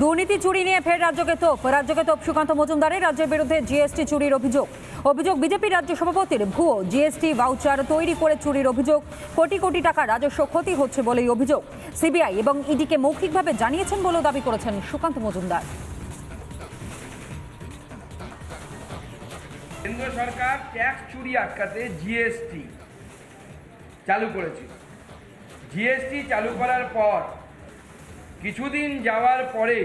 দুর্নীতি চুরি নিয়ে ফের রাজ্যকে তোপ সুকান্ত মজুমদারের রাজ্যের বিরুদ্ধে জিএসটি চুরির অভিযোগ বিজেপি রাজ্য সভাপতির ভুয়ো জিএসটি ভাউচার তৈরি করে চুরির অভিযোগ। কোটি কোটি টাকা রাজস্ব ক্ষতি হচ্ছে বলেই অভিযোগ। সিবিআই এবং ইডিকে মৌখিকভাবে জানিয়েছেন বলেও দাবি করেছেন সুকান্ত মজুমদার। কেন্দ্র সরকার ট্যাক্স চুরি আটকাতে জিএসটি চালু করেছিল। জিএসটি চালু করার পর কিছুদিন যাওয়ার পরে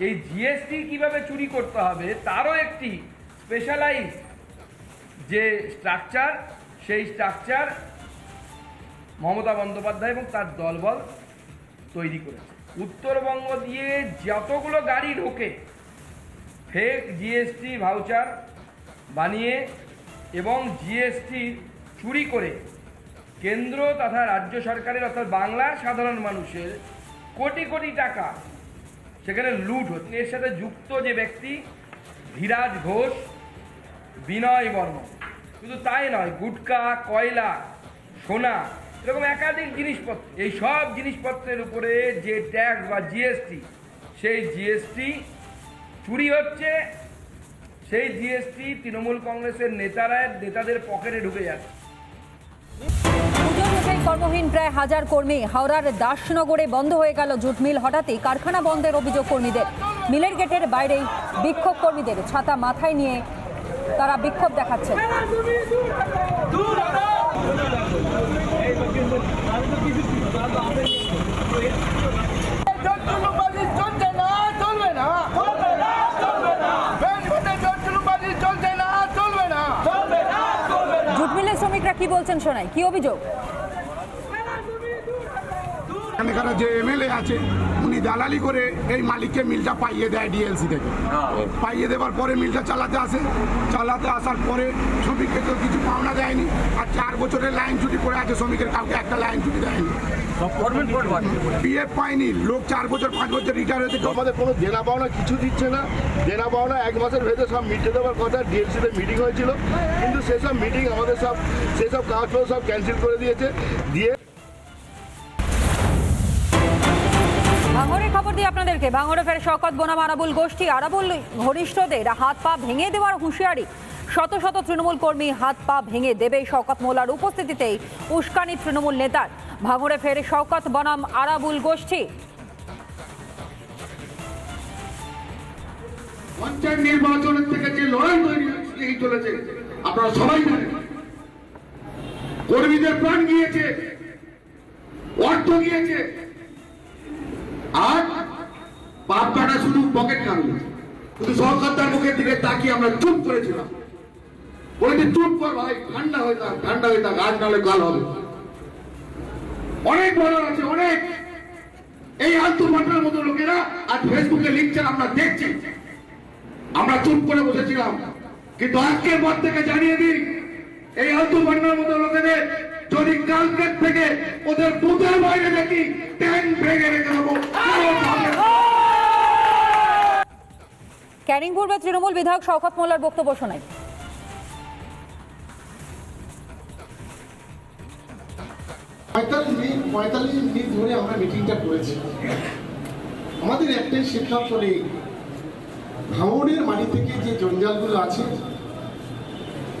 এই জিএসটি কিভাবে চুরি করতে হবে তারও একটি স্পেশালাইজ যে স্ট্রাকচার, সেই স্ট্রাকচার মমতা বন্দ্যোপাধ্যায় এবং তার দলবল তৈরি করেছে। উত্তরবঙ্গ দিয়ে যতগুলো গাড়ি ঢোকে ফেক জিএসটি ভাউচার বানিয়ে এবং জিএসটি চুরি করে কেন্দ্র তথা রাজ্য সরকারের অর্থাৎ বাংলার সাধারণ মানুষের কোটি কোটি টাকা সেখানে লুট হচ্ছে। এর সাথে যুক্ত যে ব্যক্তি ধীরাজ ঘোষ, বিনয় বর্মন, শুধু তাই নয়, গুটকা, কয়লা, সোনা, এরকম একাধিক জিনিসপত্র, এই সব জিনিসপত্রের উপরে যে ট্যাক্স বা জিএসটি, সেই জিএসটি চুরি হচ্ছে। সেই জিএসটি তৃণমূল কংগ্রেসের নেতাদের পকেটে ঢুকে যাচ্ছে। কর্মহীন প্রায় 1000 কর্মী। হাওড়ার দাসনগরে বন্ধ হয়ে গেল জুট মিল। হঠাৎই কারখানা বন্ধের অভিযোগ কর্মীদের। মিলের গেটের বাইরেই বিক্ষোভ কর্মীদের, ছাতা মাথায় নিয়ে তারা বিক্ষোভ দেখাচ্ছে। জুট মিলের শ্রমিকরা কি বলছেন শোনাই, কি অভিযোগ? এখানে যে এমএলএ আছে উনি দালালি করে এই মালিককে মিলটা পাইয়ে দেয় ডিএলসি থেকে। পাইয়ে দেওয়ার পরে মিলটা চালাতে আসার পরে শ্রমিককে তো কিছু পাওনা দেয়নি। আর 4 বছরের লাইন ছুটি পড়ে আছে, শ্রমিকের কাউকে একটা লাইন ছুটি দেয়নি। পিএফ পায়নি লোক, 4 বছর 5 বছর রিটায়ার হয়েছে। আমাদের কোনো দেনা পাওনা কিছু দিচ্ছে না। দেনা পাওনা 1 মাসের ভেতরে সব মিটে দেওয়ার কথা। ডিএলসিতে মিটিং হয়েছিল, কিন্তু সেসব মিটিং আমাদের সেসব কাগজপত্র সব ক্যান্সেল করে দিয়েছে। ভাঙড়ের খবর দিয়ে আপনাদেরকে। ভাঙড়ে ফের শওকত বনাম আরাবুল গোষ্ঠী। আরাবুল ঘনিষ্ঠদের হাত পা ভেঙে দেওয়ার হুঁশিয়ারি। শত শত তৃণমূল কর্মী হাত পা ভেঙে দেবে শওকত মোল্লার উপস্থিতিতেই উস্কানি তৃণমূল নেতার। ভাঙড়ে ফের শওকত বনাম আরাবুল গোষ্ঠী। পঞ্চায়েত নির্বাচনের থেকে যে লড়াই তৈরি চলেছে আপনারা সবাই জানেন। কর্মীদের প্রাণ গিয়েছে, অর্থ গিয়েছে, আর বাপটা শুধু পকেট কামিয়েছে। শুধু সরকার মুখের দিকে তাকিয়ে আমরা চুপ করেছিলাম। বলেছে চুপ কর ভাই, ঠান্ডা হয়ে থাক, আজ নাহলে কাল হবে। অনেক বলার আছে, অনেক। এই আলতু পাঠার মতো লোকেরা আজ ফেসবুকে লিখছেন, আমরা দেখছি। আমরা চুপ করে বসেছিলাম, কিন্তু আজকের পর থেকে জানিয়ে দিই, এই আলতু পাঠার মতো লোকেদের যদি কালকের থেকে ওদের বুথের বাইরে দেখি, ট্যাঙ্ক ভেঙে রেখে দেবো। ক্যানিং পূর্বে তৃণমূল বিধায়ক শওকত মোল্লার বক্তব্য শোনাই। 45 মিনিট ধরে আমরা মিটিংটা করেছি। আমাদের একটাই সিদ্ধান্ত নেই, ভাঙড়ের মাটি থেকে যে জঞ্জালগুলো আছে,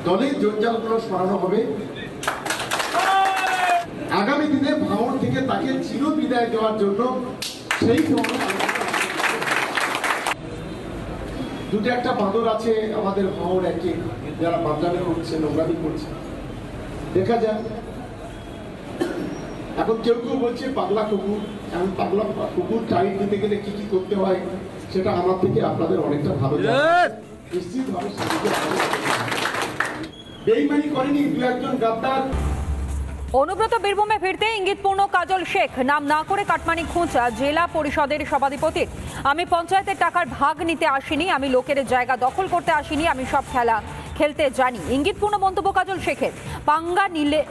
দলের জঞ্জালগুলো সরানো হবে। আগামী দিনে ভাঙড় থেকে তাকে চির বিদায় দেওয়ার জন্য সেই দুটো একটা বাঁদর আছে আমাদের ভাঙড় একে, যারা বাদলামি করছে, নোংরামি করছে। দেখা যাক, এখন কেউ বলছে পাগলা কুকুর। এখন পাগলা কুকুর টাইট দিতে গেলে কি কি করতে হয় সেটা আমার থেকে আপনাদের অনেকটা ভালো জানা। নিশ্চিতভাবে বেইমানি করেনি 2-1 গাদ্দার। অনুব্রত বীরভূমে ফিরতে ইঙ্গিতপূর্ণ কাজল শেখ। নাম না করে কাটমানি খোঁচা জেলা পরিষদের সভাধিপতির। আমি পঞ্চায়েতের টাকার ভাগ নিতে আসিনি, আমি লোকের জায়গা দখল করতে আসিনি, আমি সব খেলা খেলতে জানি। ইঙ্গিতপূর্ণ মন্তব্য কাজল শেখের। পাঙ্গা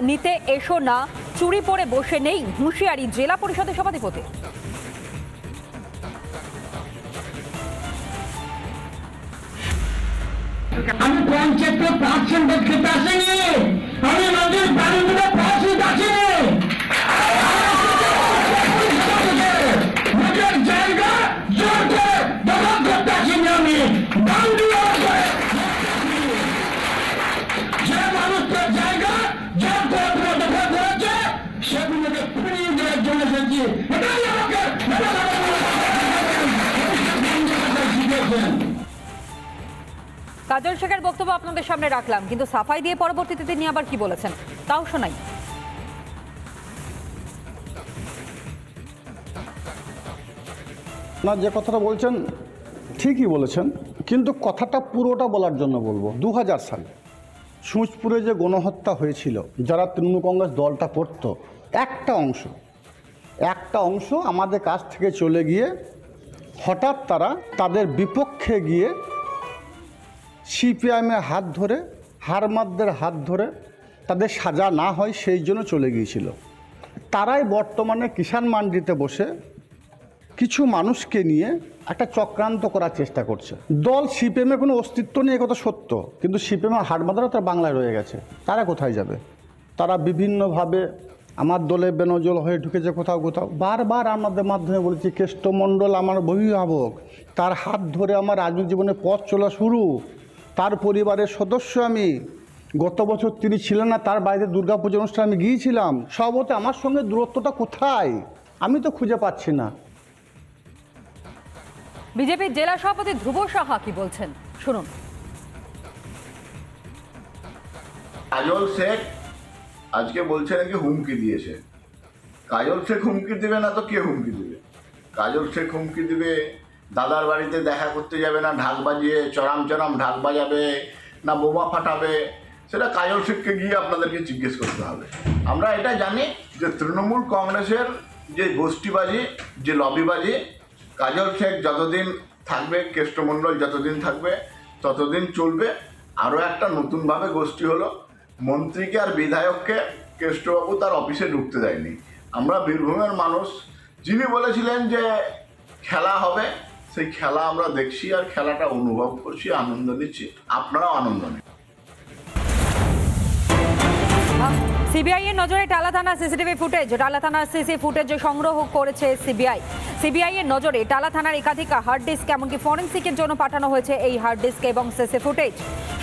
নিতে এসো না, চুরি পরে বসে নেই, হুঁশিয়ারি জেলা পরিষদের সভাধিপতি। আমি পঞ্চায়েতের 5% খেতে আসেনি, আমি নদীর বাড়িগুলো পৌঁছতে আসিনি। জায়গা কাজল শেখের বক্তব্য আপনাদের সামনে রাখলাম, কিন্তু সাফাই দিয়ে পরবর্তীতে তিনি আবার কি বলেছেন তাও শোনাই। না, যে কথাটা বলছেন ঠিকই বলেছেন, কিন্তু কথাটা পুরোটা বলার জন্য বলবো। 2000 সালে সুঁচপুরে যে গণহত্যা হয়েছিল, যারা তৃণমূল কংগ্রেস দলটা করত, একটা অংশ আমাদের কাছ থেকে চলে গিয়ে হঠাৎ তারা তাদের বিপক্ষে গিয়ে সিপিআইএমের হাত ধরে, হারমাদদের হাত ধরে তাদের সাজা না হয় সেই জন্য চলে গিয়েছিল। তারাই বর্তমানে কিষাণ মান্ডিতে বসে কিছু মানুষকে নিয়ে একটা চক্রান্ত করার চেষ্টা করছে। দল সিপিএমের কোনো অস্তিত্ব নেই, কথা সত্য, কিন্তু সিপিএমের হারমাদারা তার বাংলায় রয়ে গেছে। তারা কোথায় যাবে? তারা বিভিন্নভাবে আমার দলে বেনজল হয়ে ঢুকেছে কোথাও কোথাও। বারবার আমাদের মাধ্যমে বলেছি, কেষ্টমণ্ডল আমার অভিভাবক, তার হাত ধরে আমার রাজনৈতিক জীবনে পথ চলা শুরু, তার পরিবারের সদস্য আমি। গত বছর তিনি ছিলেন না, তার বাইরে দুর্গাপুজোর অনুষ্ঠানে আমি গিয়েছিলাম। সবতে আমার সঙ্গে দূরত্বটা কোথায় আমি তো খুঁজে পাচ্ছি না। বিজেপির জেলা সভাপতি ধ্রুব সাহা কি বলছেন শুনুন। কাজল শেখ আজকে বলছে নাকি হুমকি দিয়েছে। কাজল শেখ হুমকি দেবে না তো কে হুমকি দেবে? কাজল শেখ হুমকি দেবে, দাদার বাড়িতে দেখা করতে যাবে না ঢাক বাজিয়ে চরাম চরাম ঢাক বাজাবে না বোমা ফাটাবে, সেটা কাজল শেখকে গিয়ে আপনাদেরকে জিজ্ঞেস করতে হবে। আমরা এটা জানি যে তৃণমূল কংগ্রেসের যে গোষ্ঠীবাজি, যে লবিবাজি, কাজল শেখ যতদিন থাকবে, কেষ্টমণ্ডল যতদিন থাকবে ততদিন চলবে। আরও একটা নতুনভাবে গোষ্ঠী হলো, মন্ত্রীকে আর বিধায়ককে কেষ্টবাবু তার অফিসে ঢুকতে দেয়নি। আমরা বীরভূমের মানুষ, যিনি বলেছিলেন যে খেলা হবে, সেই খেলা আমরা দেখছি আর খেলাটা অনুভব করছি, আনন্দ নিচ্ছি, আপনারাও আনন্দ নিন। সিবিআই এর নজরে টালা থানার সিসিটিভি ফুটেজ। টালা থানার সিসি ফুটেজ সংগ্রহ করেছে সিবিআই এর নজরে টালা থানার একাধিক হার্ড ডিস্ক, এমনকি ফরেন্সিকের জন্য পাঠানো হয়েছে এই হার্ড ডিস্ক এবং সিসি ফুটেজ।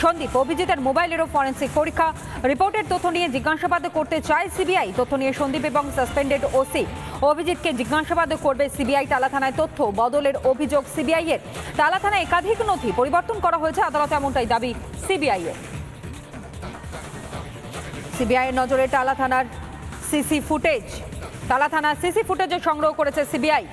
সন্দীপ অভিজিতের মোবাইলেরও ফরেন্সিক পরীক্ষা। রিপোর্টের তথ্য নিয়ে জিজ্ঞাসাবাদ করতে চায় সিবিআই। তথ্য নিয়ে সন্দীপ এবং সাসপেন্ডেড ওসি অভিজিৎকে জিজ্ঞাসাবাদ করবে সিবিআই। টালা থানায় তথ্য বদলের অভিযোগ সিবিআই এর। টালা থানায় একাধিক নথি পরিবর্তন করা হয়েছে, আদালতে এমনটাই দাবি সিবিআই এর। সিবিআই এর নজরে টালা থানার সিসি ফুটেজ। টালা থানার সিসি ফুটেজ সংগ্রহ করেছে সিবিআই।